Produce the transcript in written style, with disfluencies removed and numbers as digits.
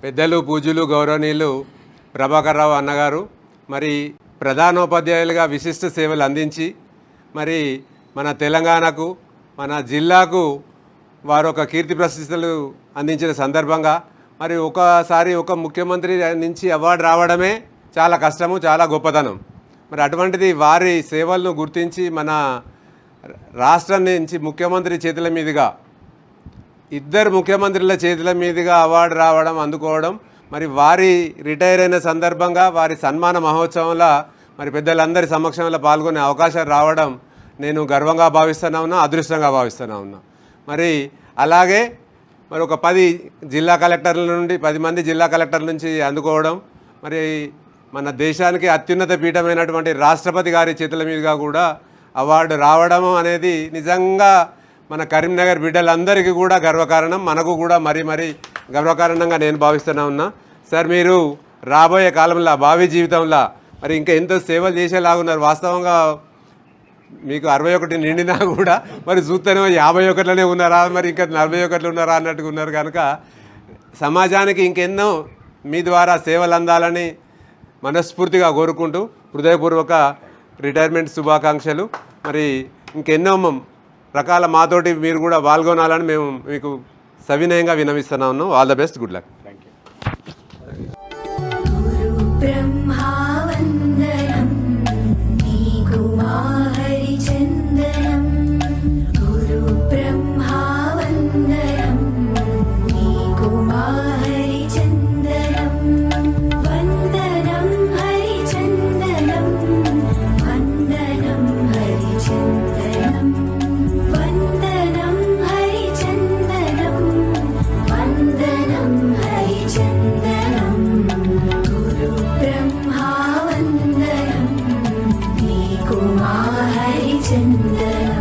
పెద్దలు పూజ్యులు గౌరవనీయులు ప్రభాకర్ రావు అన్నగారు మరి ప్రధానోపాధ్యాయులుగా విశిష్ట సేవలు అందించి మరి మన తెలంగాణకు మన జిల్లాకు వారు ఒక కీర్తి ప్రశస్తులు అందించిన సందర్భంగా మరి ఒకసారి ఒక ముఖ్యమంత్రి నుంచి అవార్డు రావడమే చాలా కష్టము, చాలా గొప్పతనం. మరి అటువంటిది వారి సేవలను గుర్తించి మన రాష్ట్రం నుంచి ముఖ్యమంత్రి చేతుల మీదుగా ఇద్దరు ముఖ్యమంత్రుల చేతుల మీదుగా అవార్డు రావడం, అందుకోవడం, మరి వారి రిటైర్ అయిన సందర్భంగా వారి సన్మాన మహోత్సవంలో మరి పెద్దలందరి సమక్షంలో పాల్గొనే అవకాశం రావడం నేను గర్వంగా భావిస్తూనే ఉన్నా, అదృష్టంగా భావిస్తూనే ఉన్నా. మరి అలాగే మరి ఒక 10 జిల్లా కలెక్టర్ల నుండి 10 మంది జిల్లా కలెక్టర్ల నుంచి అందుకోవడం, మరి మన దేశానికి అత్యున్నత పీఠమైనటువంటి రాష్ట్రపతి గారి చేతుల మీదుగా కూడా అవార్డు రావడం అనేది నిజంగా మన కరీంనగర్ బిడ్డలందరికీ కూడా గర్వకారణం, మనకు కూడా మరీ గర్వకారణంగా నేను భావిస్తూనే ఉన్నా. సార్, మీరు రాబోయే కాలంలో భావి జీవితంలో మరి ఇంకా ఎంతో సేవలు చేసేలాగున్నారు. వాస్తవంగా మీకు 61 నిండినా కూడా మరి చూస్తేనే 51లోనే ఉన్నారా, మరి ఇంకా 41లో ఉన్నారా అన్నట్టుగా ఉన్నారు. కనుక సమాజానికి ఇంకెన్నో మీ ద్వారా సేవలు అందాలని మనస్ఫూర్తిగా కోరుకుంటూ హృదయపూర్వక రిటైర్మెంట్ శుభాకాంక్షలు. మరి ఇంకెన్నో రకాల మాతోటి మీరు కూడా పాల్గొనాలని మేము మీకు సవినయంగా విన్నవిస్తున్నాము. All the best, good luck. Thank Chindana